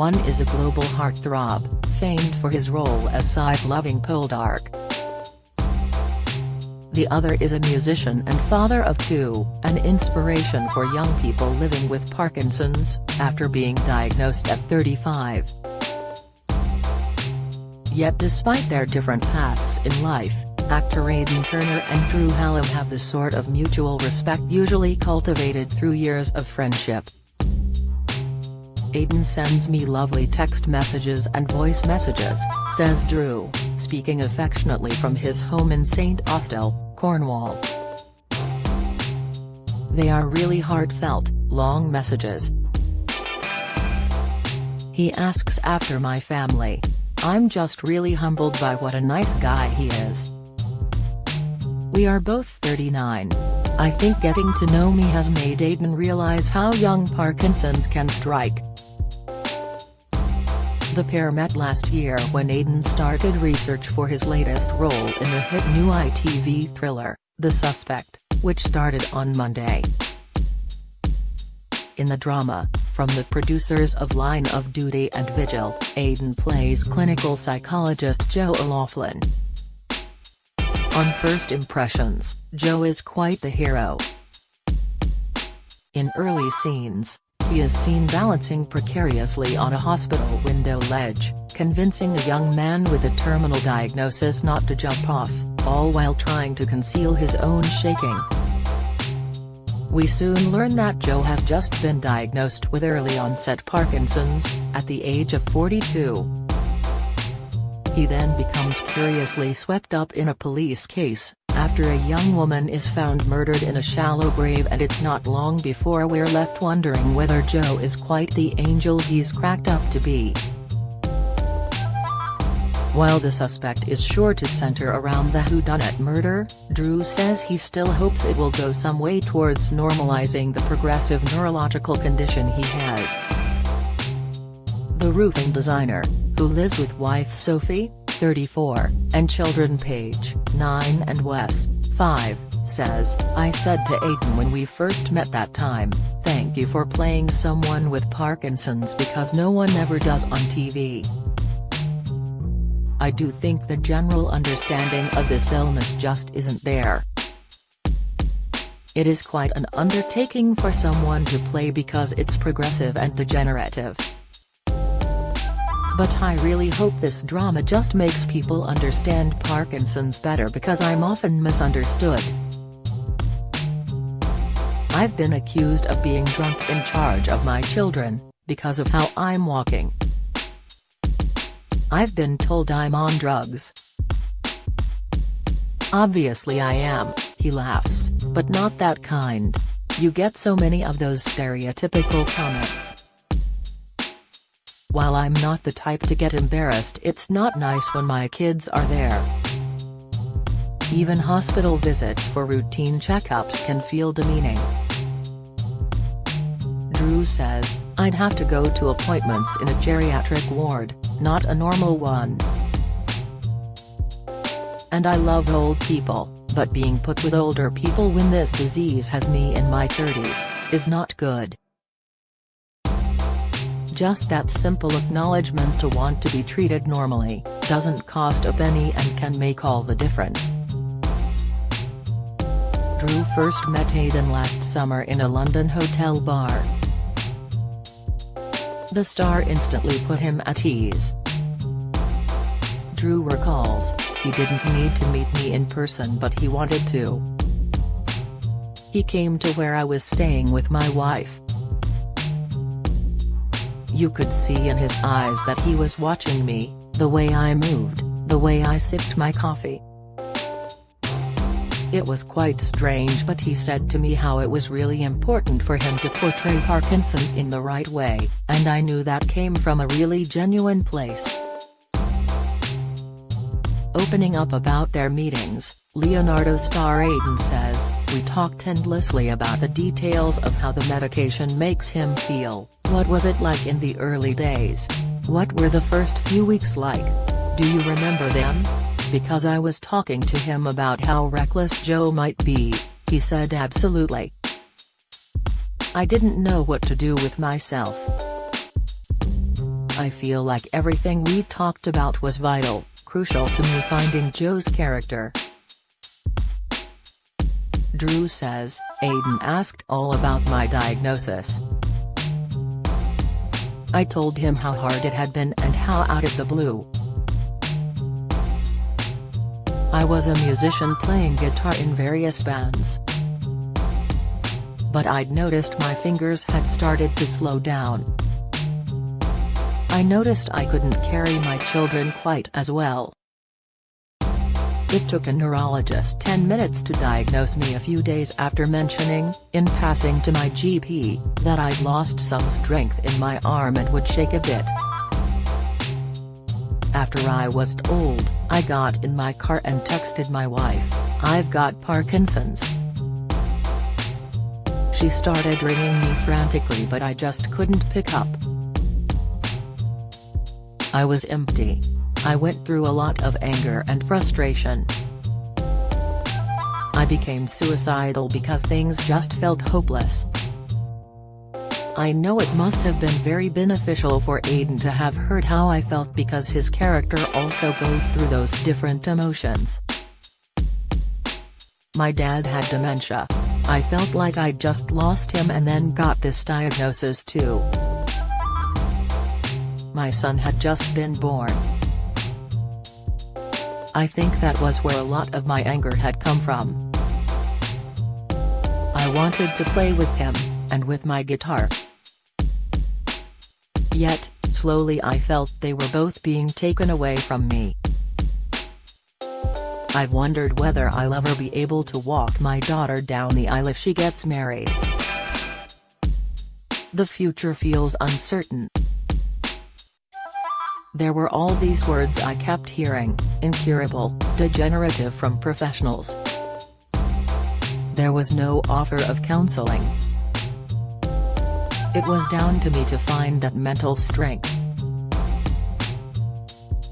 One is a global heartthrob, famed for his role as side-loving Poldark. The other is a musician and father of two, an inspiration for young people living with Parkinson's, after being diagnosed at 35. Yet despite their different paths in life, actor Aidan Turner and Drew Hallam have the sort of mutual respect usually cultivated through years of friendship. "Aidan sends me lovely text messages and voice messages," says Drew, speaking affectionately from his home in St Austell, Cornwall. "They are really heartfelt, long messages. He asks after my family. I'm just really humbled by what a nice guy he is. We are both 39. I think getting to know me has made Aidan realize how young Parkinson's can strike." The pair met last year when Aidan started research for his latest role in the hit new ITV thriller, The Suspect, which started on Monday. In the drama, from the producers of Line of Duty and Vigil, Aidan plays clinical psychologist Joe O'Loughlin. On first impressions, Joe is quite the hero. In early scenes, he is seen balancing precariously on a hospital window ledge, convincing a young man with a terminal diagnosis not to jump off, all while trying to conceal his own shaking. We soon learn that Joe has just been diagnosed with early-onset Parkinson's, at the age of 42. He then becomes curiously swept up in a police case, after a young woman is found murdered in a shallow grave, and it's not long before we're left wondering whether Joe is quite the angel he's cracked up to be. While The Suspect is sure to center around the whodunit murder, Drew says he still hopes it will go some way towards normalizing the progressive neurological condition he has. The roofing designer, who lives with wife Sophie, 34, and children Paige, 9 and Wes, 5, says, "I said to Aidan when we first met that time, thank you for playing someone with Parkinson's because no one ever does on TV. I do think the general understanding of this illness just isn't there. It is quite an undertaking for someone to play because it's progressive and degenerative. But I really hope this drama just makes people understand Parkinson's better because I'm often misunderstood. I've been accused of being drunk in charge of my children, because of how I'm walking. I've been told I'm on drugs. Obviously I am," he laughs, "but not that kind. You get so many of those stereotypical comments. While I'm not the type to get embarrassed, it's not nice when my kids are there. Even hospital visits for routine checkups can feel demeaning." Drew says, "I'd have to go to appointments in a geriatric ward, not a normal one. And I love old people, but being put with older people when this disease has me in my 30s, is not good. Just that simple acknowledgement to want to be treated normally, doesn't cost a penny and can make all the difference." Drew first met Aidan last summer in a London hotel bar. The star instantly put him at ease. Drew recalls, "He didn't need to meet me in person but he wanted to. He came to where I was staying with my wife. You could see in his eyes that he was watching me, the way I moved, the way I sipped my coffee. It was quite strange, but he said to me how it was really important for him to portray Parkinson's in the right way, and I knew that came from a really genuine place." Opening up about their meetings, Leonardo star Aidan says, "We talked endlessly about the details of how the medication makes him feel. What was it like in the early days? What were the first few weeks like? Do you remember them? Because I was talking to him about how reckless Joe might be," he said. "Absolutely. I didn't know what to do with myself. I feel like everything we talked about was vital, crucial to me finding Joe's character. Drew says, Aidan asked all about my diagnosis. I told him how hard it had been and how out of the blue. I was a musician playing guitar in various bands. But I'd noticed my fingers had started to slow down. I noticed I couldn't carry my children quite as well. It took a neurologist 10 minutes to diagnose me a few days after mentioning, in passing to my GP, that I'd lost some strength in my arm and would shake a bit. After I was told, I got in my car and texted my wife, "I've got Parkinson's." She started ringing me frantically but I just couldn't pick up. I was empty. I went through a lot of anger and frustration. I became suicidal because things just felt hopeless. I know it must have been very beneficial for Aidan to have heard how I felt because his character also goes through those different emotions. My dad had dementia. I felt like I'd just lost him and then got this diagnosis too. My son had just been born. I think that was where a lot of my anger had come from. I wanted to play with him, and with my guitar. Yet, slowly I felt they were both being taken away from me. I've wondered whether I'll ever be able to walk my daughter down the aisle if she gets married. The future feels uncertain. There were all these words I kept hearing, incurable, degenerative from professionals. There was no offer of counseling. It was down to me to find that mental strength.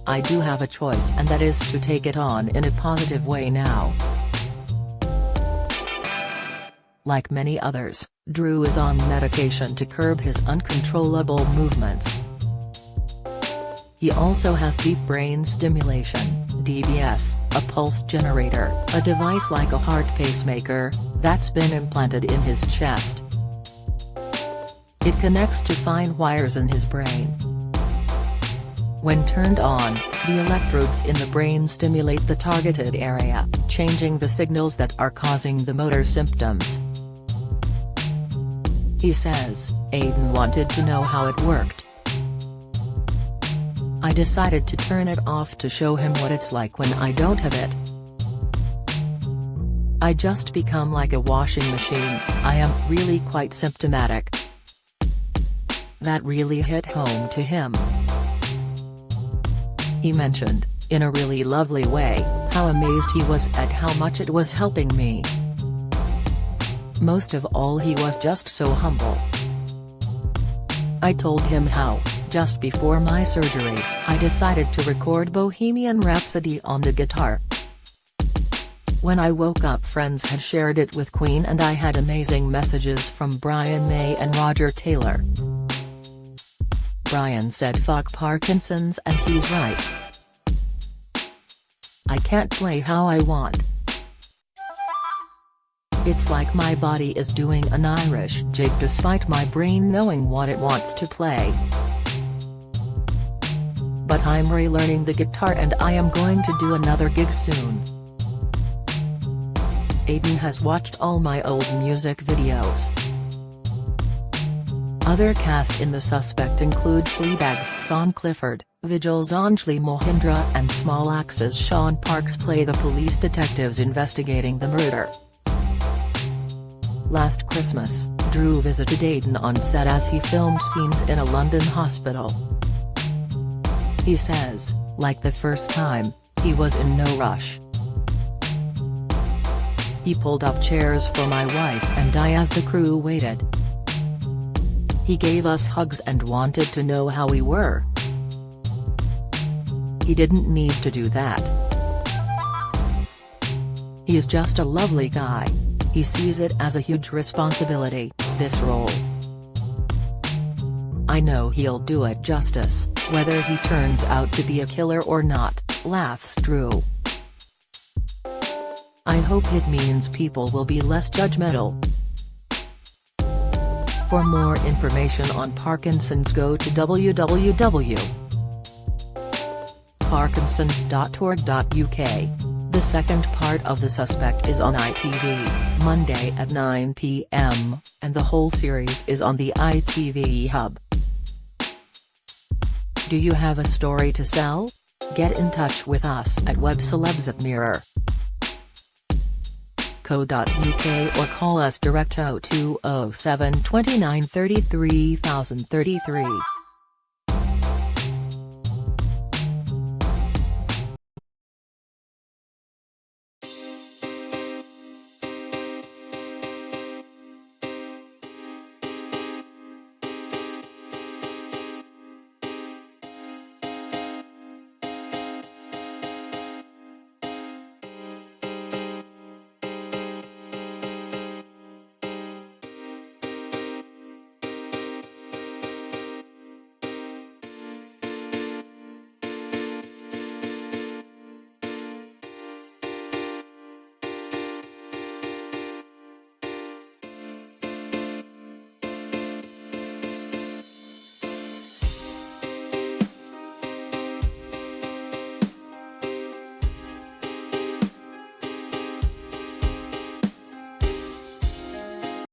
I do have a choice, and that is to take it on in a positive way now. Like many others, Drew is on medication to curb his uncontrollable movements. He also has deep brain stimulation, DBS, a pulse generator, a device like a heart pacemaker, that's been implanted in his chest. It connects to fine wires in his brain. When turned on, the electrodes in the brain stimulate the targeted area, changing the signals that are causing the motor symptoms. He says, Aidan wanted to know how it worked. I decided to turn it off to show him what it's like when I don't have it. I just become like a washing machine. I am really quite symptomatic. That really hit home to him. He mentioned, in a really lovely way, how amazed he was at how much it was helping me. Most of all, he was just so humble. I told him how, just before my surgery, I decided to record Bohemian Rhapsody on the guitar. When I woke up, friends had shared it with Queen and I had amazing messages from Brian May and Roger Taylor. Brian said fuck Parkinson's, and he's right. I can't play how I want. It's like my body is doing an Irish jig despite my brain knowing what it wants to play. But I'm relearning the guitar and I am going to do another gig soon. Aidan has watched all my old music videos. Other cast in The Suspect include Fleabag's Sean Clifford, Vigil's Anjali Mohindra and Small Axe's Sean Parks play the police detectives investigating the murder. Last Christmas, Drew visited Aidan on set as he filmed scenes in a London hospital. He says, like the first time, he was in no rush. He pulled up chairs for my wife and I as the crew waited. He gave us hugs and wanted to know how we were. He didn't need to do that. He's just a lovely guy. He sees it as a huge responsibility, this role. I know he'll do it justice, whether he turns out to be a killer or not, laughs Drew. I hope it means people will be less judgmental. For more information on Parkinson's, go to www.parkinsons.org.uk. The second part of The Suspect is on ITV, Monday at 9 p.m, and the whole series is on the ITV Hub. Do you have a story to sell? Get in touch with us at webcelebs@mirror.co.uk or call us direct 0207 29 33 033.